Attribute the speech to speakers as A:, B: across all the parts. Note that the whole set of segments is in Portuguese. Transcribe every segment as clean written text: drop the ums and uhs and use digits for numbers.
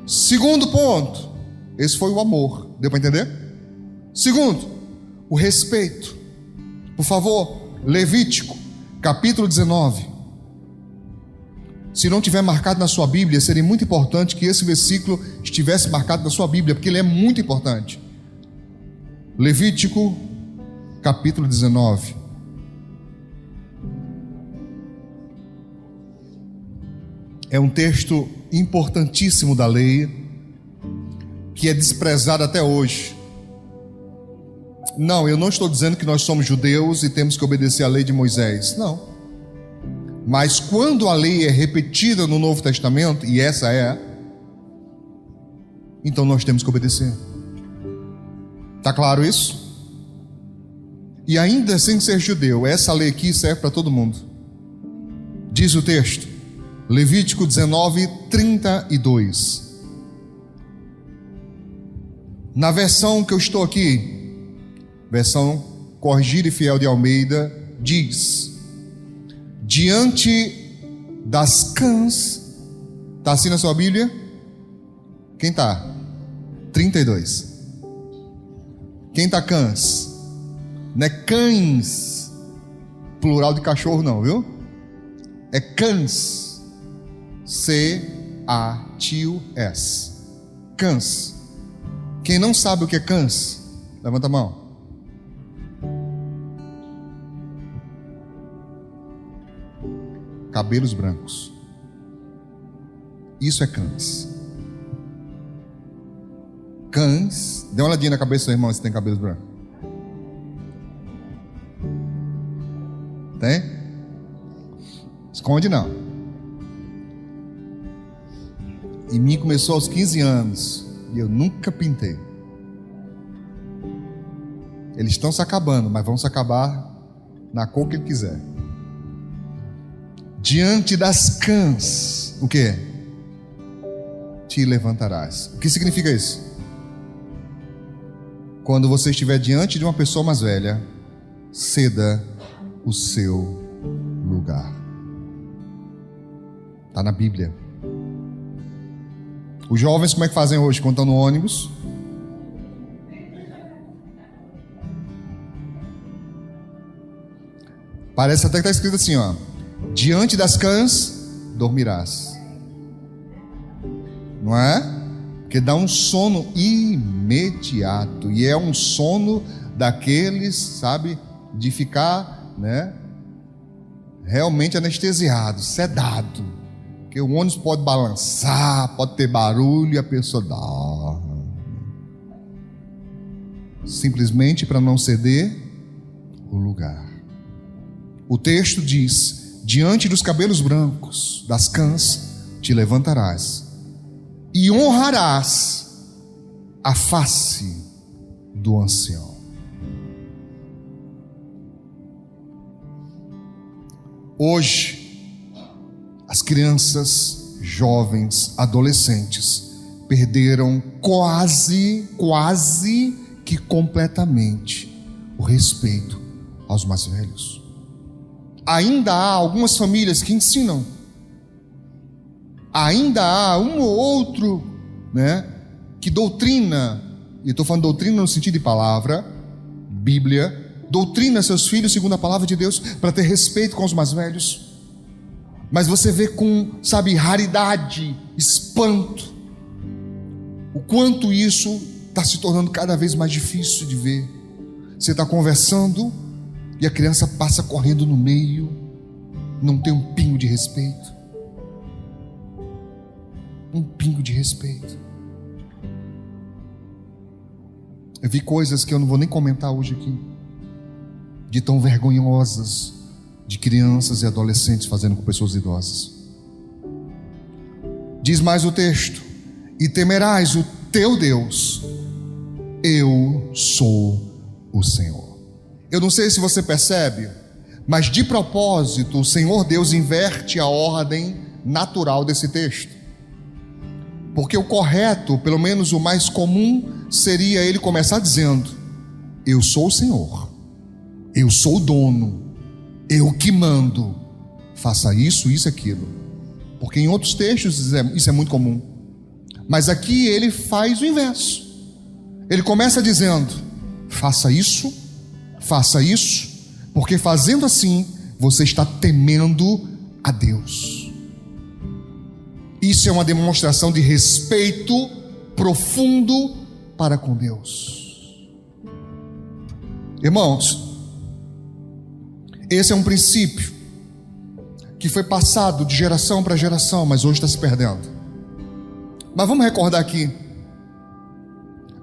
A: Segundo ponto, esse foi o amor. Deu para entender? Segundo, o respeito. Por favor, Levítico, capítulo 19. Se não tiver marcado na sua Bíblia, seria muito importante que esse versículo estivesse marcado na sua Bíblia, porque ele é muito importante. Levítico, capítulo 19. É um texto importantíssimo da lei, que é desprezado até hoje. Não, eu não estou dizendo que nós somos judeus e temos que obedecer à lei de Moisés. Não. Mas quando a lei é repetida no Novo Testamento, e essa é, então nós temos que obedecer. Está claro isso? E ainda sem ser judeu, essa lei aqui serve para todo mundo. Diz o texto, Levítico 19, 32. Na versão que eu estou aqui, versão Corrigida e Fiel de Almeida, diz: diante das cãs, está assim na sua Bíblia? Quem está? 32. Quem está cãs? Não é cães, plural de cachorro não, viu? É cãs. C-A-T-U-S. Cãs. Quem não sabe o que é cãs, levanta a mão. Cabelos brancos. Isso é cães. Cães. Dê uma olhadinha na cabeça do seu irmão se tem cabelos brancos. Tem? Esconde não. Em mim começou aos 15 anos e eu nunca pintei. Eles estão se acabando, mas vão se acabar na cor que ele quiser. Diante das cãs, o que? Te levantarás. O que significa isso? Quando você estiver diante de uma pessoa mais velha, ceda o seu lugar. Está na Bíblia. Os jovens como é que fazem hoje? Quando estão no ônibus, parece até que está escrito assim, ó: diante das cãs dormirás. Não é? Porque dá um sono imediato. E é um sono daqueles, sabe, de ficar, né, realmente anestesiado, sedado. Porque o ônibus pode balançar, pode ter barulho e a pessoa dorme. Simplesmente para não ceder o lugar. O texto diz: diante dos cabelos brancos das cãs te levantarás e honrarás a face do ancião. Hoje, as crianças, jovens, adolescentes perderam quase que completamente o respeito aos mais velhos. Ainda há algumas famílias que ensinam. Ainda há um ou outro, né, que doutrina, e estou falando doutrina no sentido de palavra, Bíblia, doutrina seus filhos segundo a palavra de Deus para ter respeito com os mais velhos. Mas você vê com, sabe, raridade, espanto, o quanto isso está se tornando cada vez mais difícil de ver. Você está conversando e a criança passa correndo no meio, não tem um pingo de respeito. Um pingo de respeito. Eu vi coisas que eu não vou nem comentar hoje aqui, de tão vergonhosas, de crianças e adolescentes fazendo com pessoas idosas. Diz mais o texto: e temerás o teu Deus, eu sou o Senhor. Eu não sei se você percebe, mas de propósito o Senhor Deus inverte a ordem natural desse texto, porque o correto, pelo menos o mais comum, seria ele começar dizendo: eu sou o Senhor, eu sou o dono, eu que mando, faça isso, isso, aquilo. Porque em outros textos isso é muito comum. Mas aqui ele faz o inverso. Ele começa dizendo: faça isso, porque fazendo assim, você está temendo a Deus. Isso é uma demonstração de respeito profundo para com Deus. Irmãos, esse é um princípio que foi passado de geração para geração, mas hoje está se perdendo. Mas vamos recordar aqui.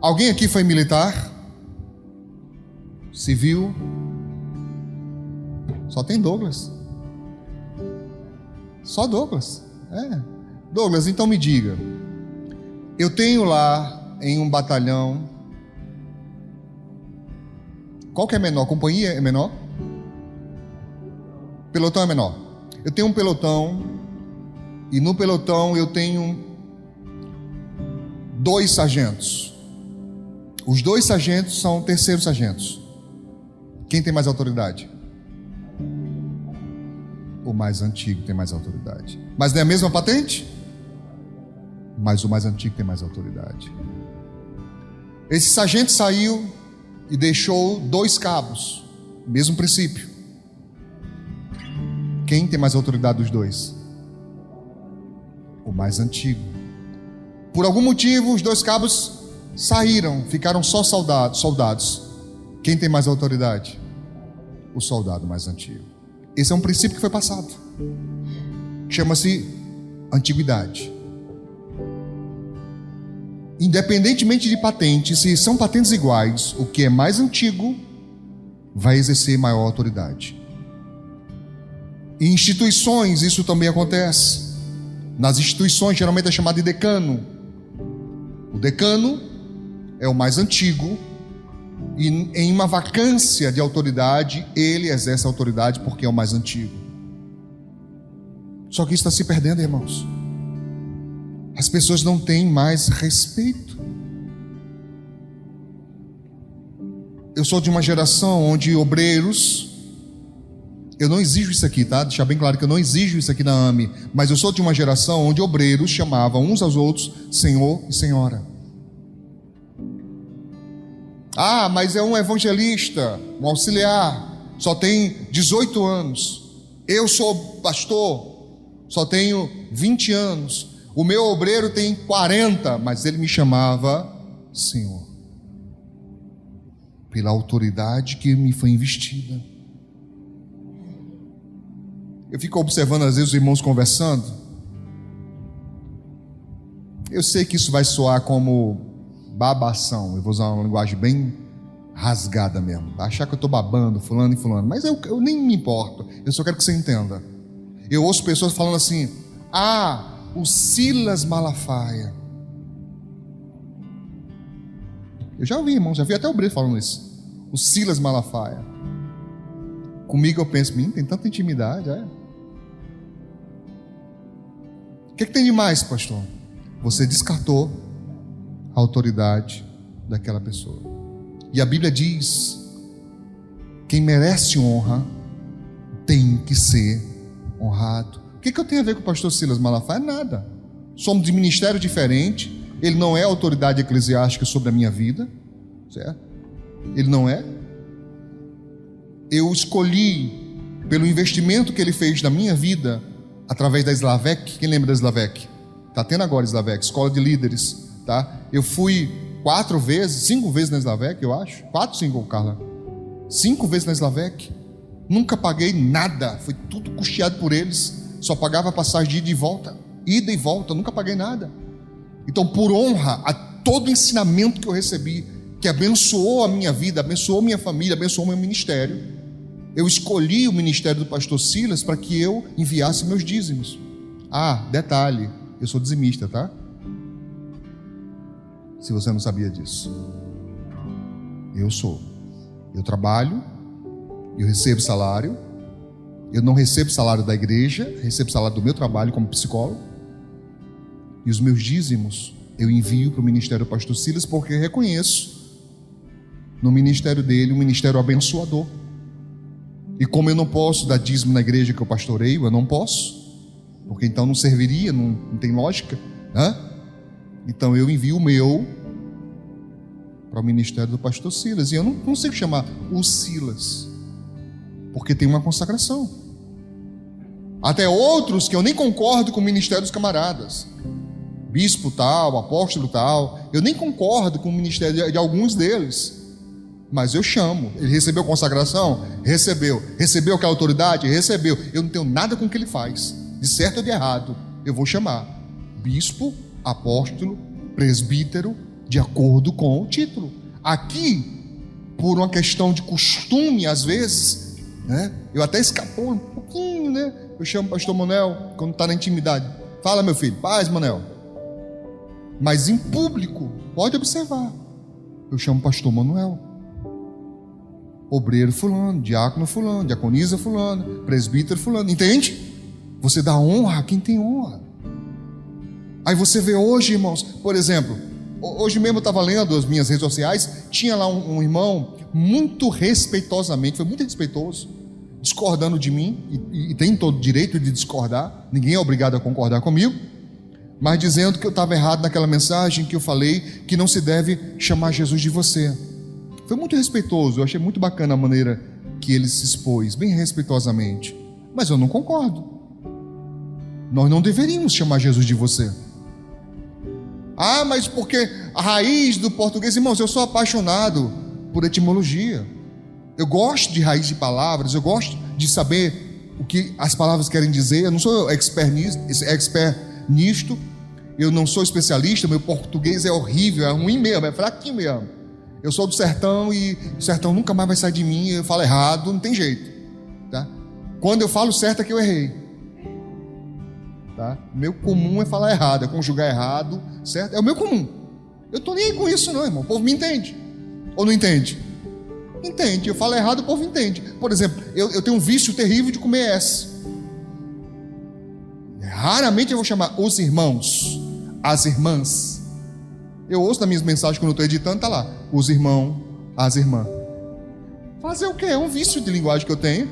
A: Alguém aqui foi militar? Civil? Só tem Douglas. Só Douglas. Douglas, então me diga. Eu tenho lá em um batalhão. Qual que é menor? Companhia é menor? Pelotão é menor. Eu tenho um pelotão. E no pelotão eu tenho 2 sargentos. Os 2 sargentos são terceiros sargentos. Quem tem mais autoridade? O mais antigo tem mais autoridade. Mas não é a mesma patente? Mas o mais antigo tem mais autoridade. Esse sargento saiu e deixou 2 cabos. Mesmo princípio. Quem tem mais autoridade dos 2? O mais antigo. Por algum motivo, os 2 cabos saíram, ficaram só soldados. Quem tem mais autoridade? O soldado mais antigo. Esse é um princípio que foi passado. Chama-se antiguidade. Independentemente de patentes, se são patentes iguais, o que é mais antigo vai exercer maior autoridade. Em instituições, isso também acontece. Nas instituições, geralmente é chamado de decano. O decano é o mais antigo, e em uma vacância de autoridade, ele exerce a autoridade porque é o mais antigo. Só que isso está se perdendo, irmãos. As pessoas não têm mais respeito. Eu sou de uma geração onde obreiros... Eu não exijo isso aqui, tá? Deixar bem claro que eu não exijo isso aqui na AME. Mas eu sou de uma geração onde obreiros chamavam uns aos outros Senhor e Senhora. Ah, mas é um evangelista, um auxiliar, só tem 18 anos. Eu sou pastor, só tenho 20 anos. O meu obreiro tem 40, mas ele me chamava Senhor, pela autoridade que me foi investida. Eu fico observando às vezes os irmãos conversando. Eu sei que isso vai soar como babação. Eu vou usar uma linguagem bem rasgada mesmo. Vai achar que eu estou babando fulano e fulano. Mas eu nem me importo. Eu só quero que você entenda. Eu ouço pessoas falando assim: ah, o Silas Malafaia. Eu já ouvi, irmão. Já vi até o Brito falando isso. O Silas Malafaia. Comigo eu penso: tem tanta intimidade, O que tem de mais, pastor? Você descartou a autoridade daquela pessoa. E a Bíblia diz: quem merece honra tem que ser honrado. O que eu tenho a ver com o pastor Silas Malafaia? Nada. Somos de ministério diferente. Ele não é autoridade eclesiástica sobre a minha vida, certo? Ele não é. Eu escolhi, pelo investimento que ele fez na minha vida, através da Slavec. Quem lembra da Slavec? Está tendo agora Slavec, escola de líderes, tá? Eu fui 5 vezes na Slavec, eu acho. 4, 5, Carla. 5 vezes na Slavec. Nunca paguei nada, foi tudo custeado por eles. Só pagava a passagem de ida e volta, nunca paguei nada. Então, por honra a todo o ensinamento que eu recebi, que abençoou a minha vida, abençoou minha família, abençoou meu ministério, eu escolhi o ministério do pastor Silas para que eu enviasse meus dízimos. Ah, detalhe, eu sou dizimista, tá? Se você não sabia disso. Eu sou. Eu trabalho, eu recebo salário. Eu não recebo salário da igreja, recebo salário do meu trabalho como psicólogo. E os meus dízimos eu envio para o ministério do pastor Silas, porque reconheço no ministério dele um ministério abençoador. E como eu não posso dar dízimo na igreja que eu pastoreio, eu não posso, porque então não serviria, não tem lógica, né? Então eu envio o meu para o ministério do pastor Silas. E eu não consigo chamar o Silas, porque tem uma consagração. Até outros que eu nem concordo com o ministério dos camaradas, bispo tal, apóstolo tal, eu nem concordo com o ministério de alguns deles, mas eu chamo. Ele recebeu consagração? Recebeu. Recebeu aquela autoridade? Recebeu. Eu não tenho nada com o que ele faz, de certo ou de errado. Eu vou chamar bispo, apóstolo, presbítero, de acordo com o título. Aqui, por uma questão de costume, às vezes, né, eu até escapou um pouquinho, né? Eu chamo o pastor Manuel quando está na intimidade. Fala, meu filho, paz, Manuel. Mas em público, pode observar, eu chamo o pastor Manuel, obreiro fulano, diácono fulano, diaconisa fulano, presbítero fulano, entende? Você dá honra a quem tem honra. Aí você vê hoje, irmãos, por exemplo, hoje mesmo eu estava lendo as minhas redes sociais, tinha lá um irmão muito respeitosamente, foi muito respeitoso, discordando de mim, e tem todo o direito de discordar, ninguém é obrigado a concordar comigo, mas dizendo que eu estava errado naquela mensagem que eu falei, que não se deve chamar Jesus de você. Foi muito respeitoso, eu achei muito bacana a maneira que ele se expôs, bem respeitosamente, mas eu não concordo. Nós não deveríamos chamar Jesus de você. Ah, mas porque a raiz do português, irmãos, eu sou apaixonado por etimologia. Eu gosto de raiz de palavras, eu gosto de saber o que as palavras querem dizer. Eu não sou expert nisto, eu não sou especialista, meu português é horrível, é ruim mesmo, é fraquinho mesmo. Eu sou do sertão e o sertão nunca mais vai sair de mim, eu falo errado, não tem jeito, tá? Quando eu falo certo é que eu errei. Tá? Meu comum é falar errado, é conjugar errado, certo? É o meu comum. Eu estou nem aí com isso não, irmão. O povo me entende. Ou não entende? Entende. Eu falo errado, o povo entende. Por exemplo, eu tenho um vício terrível de comer S. Raramente eu vou chamar os irmãos, as irmãs. Eu ouço nas minhas mensagens quando eu estou editando, tá lá, os irmãos, as irmãs. Fazer o quê? É um vício de linguagem que eu tenho,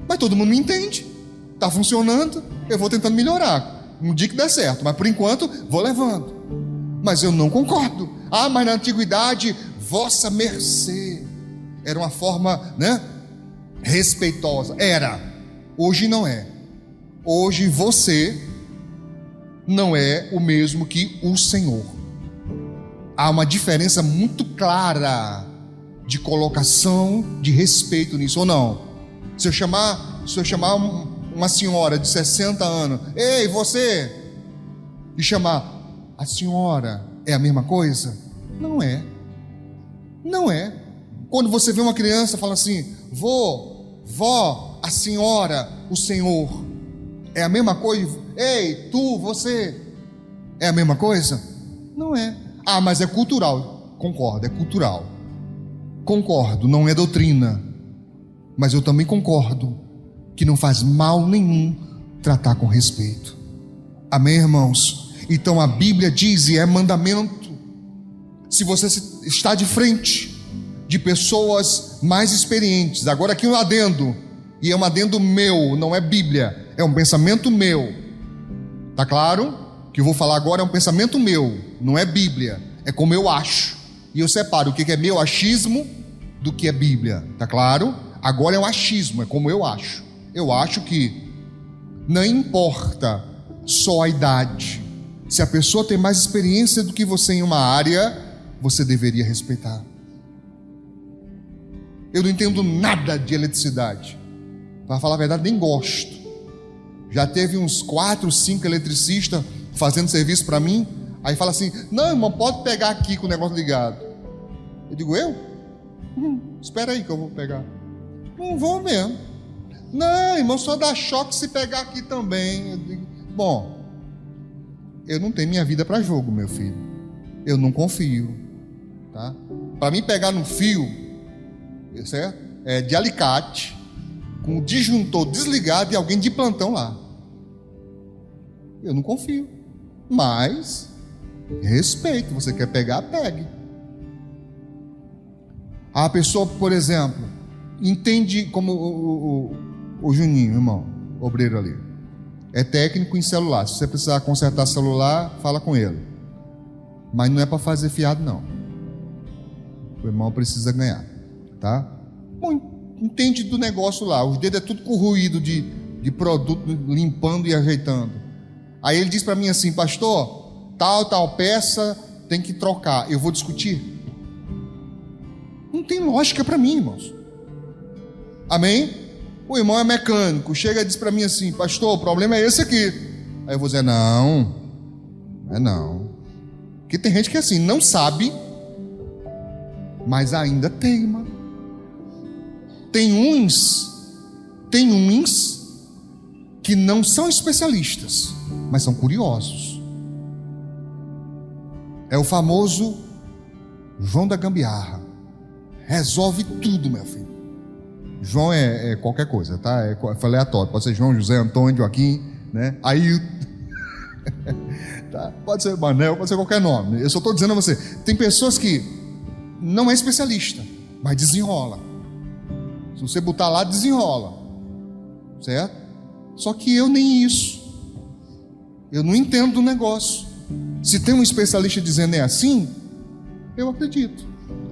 A: mas todo mundo me entende. Está funcionando, eu vou tentando melhorar. Um dia que der certo, mas por enquanto vou levando. Mas eu não concordo. Ah, mas na antiguidade, vossa mercê era uma forma, né, respeitosa. Era. Hoje não é. Hoje você não é o mesmo que o Senhor. Há uma diferença muito clara de colocação de respeito nisso, ou não? Se eu chamar uma senhora de 60 anos, ei, você, e chamar a senhora, é a mesma coisa? Não é. Não é. Quando você vê uma criança, fala assim, vó, a senhora, o senhor, é a mesma coisa? Ei, tu, você, é a mesma coisa? Não é. Ah, mas é cultural. Concordo, é cultural. Concordo, não é doutrina. Mas eu também concordo que não faz mal nenhum tratar com respeito. Amém, irmãos? Então a Bíblia diz, e é mandamento, se você está de frente de pessoas mais experientes, agora aqui um adendo, e é um adendo meu, não é Bíblia, é um pensamento meu, tá claro? O que eu vou falar agora é um pensamento meu, não é Bíblia, é como eu acho, e eu separo o que é meu achismo do que é Bíblia, tá claro? Agora é um achismo, é como eu acho. Eu acho que não importa só a idade. Se a pessoa tem mais experiência do que você em uma área, você deveria respeitar. Eu não entendo nada de eletricidade. Para falar a verdade, nem gosto. Já teve uns 4, 5 eletricistas fazendo serviço para mim. Aí fala assim, não, irmão, pode pegar aqui com o negócio ligado. Eu digo, espera aí que eu vou pegar. Não vou mesmo. Não, irmão, só dá choque se pegar aqui também. Eu digo, bom, eu não tenho minha vida para jogo, meu filho. Eu não confio, tá? Para mim pegar no fio, certo? De alicate, com o disjuntor desligado e alguém de plantão lá. Eu não confio. Mas respeito. Você quer pegar, pegue. A pessoa, por exemplo, entende como o Juninho, irmão, obreiro ali, é técnico em celular. Se você precisar consertar celular, fala com ele. Mas não é para fazer fiado, não. O irmão precisa ganhar, tá? Bom, entende do negócio lá. Os dedos é tudo corroído de produto, limpando e ajeitando. Aí ele diz para mim assim: pastor, tal peça tem que trocar. Eu vou discutir? Não tem lógica para mim, irmãos. Amém? O irmão é mecânico, chega e diz para mim assim: pastor, o problema é esse aqui. Aí eu vou dizer: não, não. Porque tem gente que assim, não sabe, mas ainda teima. Tem uns que não são especialistas, mas são curiosos. É o famoso João da gambiarra. Resolve tudo, meu filho. João é qualquer coisa, tá? É aleatório. Pode ser João, José, Antônio, Joaquim, né? Aí tá? Pode ser Manel, pode ser qualquer nome. Eu só estou dizendo a você, tem pessoas que não é especialista, mas desenrola. Se você botar lá, desenrola, certo? Só que eu nem isso. Eu não entendo do negócio. Se tem um especialista dizendo é assim, eu acredito.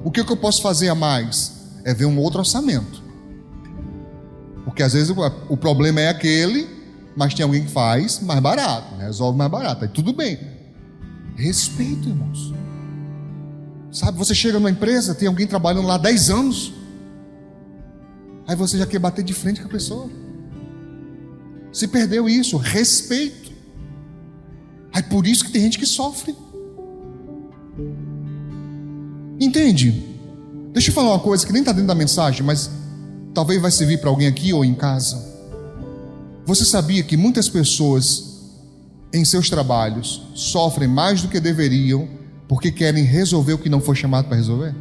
A: O que eu posso fazer a mais? É ver um outro orçamento. Porque às vezes o problema é aquele, mas tem alguém que faz mais barato, resolve mais barato. Aí tudo bem. Respeito, irmãos. Sabe, você chega numa empresa, tem alguém trabalhando lá 10 anos. Aí você já quer bater de frente com a pessoa. Se perdeu isso, respeito. Aí por isso que tem gente que sofre. Entende? Deixa eu falar uma coisa que nem está dentro da mensagem, mas talvez vai servir para alguém aqui ou em casa. Você sabia que muitas pessoas em seus trabalhos sofrem mais do que deveriam porque querem resolver o que não foi chamado para resolver?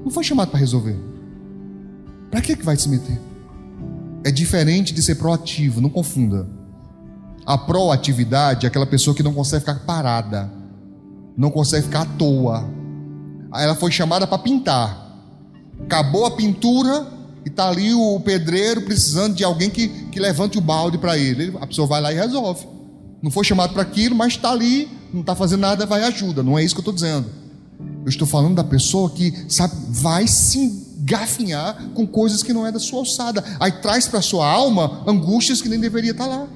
A: Não foi chamado para resolver. Para que vai se meter? É diferente de ser proativo, não confunda. A proatividade é aquela pessoa que não consegue ficar parada, não consegue ficar à toa. Ela foi chamada para pintar. Acabou a pintura e está ali o pedreiro precisando de alguém que levante o balde para ele. A pessoa vai lá e resolve. Não foi chamado para aquilo, mas está ali, não está fazendo nada, vai e ajuda. Não é isso que eu estou dizendo. Eu estou falando da pessoa que, sabe, vai se engafinhar com coisas que não é da sua alçada. Aí traz para a sua alma angústias que nem deveria estar lá,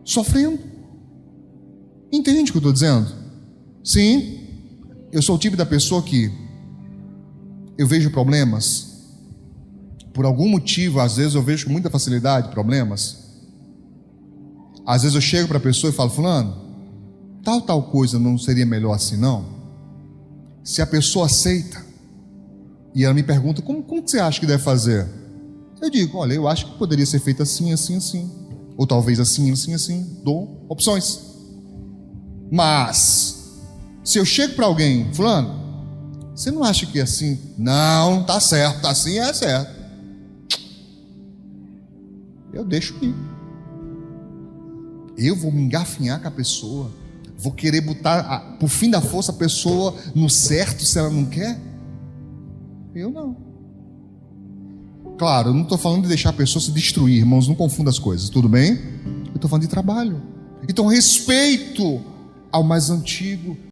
A: sofrendo. Entende o que eu estou dizendo? Sim, eu sou o tipo da pessoa que eu vejo problemas, por algum motivo, às vezes eu vejo com muita facilidade problemas. Às vezes eu chego para a pessoa e falo: fulano, tal coisa não seria melhor assim não? Se a pessoa aceita e ela me pergunta: como que você acha que deve fazer? Eu digo: olha, eu acho que poderia ser feito assim, assim, assim, ou talvez assim, assim, assim. Dou opções. Mas se eu chego para alguém: fulano, você não acha que é assim? Não, tá certo, tá assim é certo. Eu deixo ir. Eu vou me engafinhar com a pessoa, vou querer botar por fim da força a pessoa no certo se ela não quer? Eu não. Claro, eu não estou falando de deixar a pessoa se destruir, irmãos, não confunda as coisas, tudo bem? Eu estou falando de trabalho. Então respeito ao mais antigo.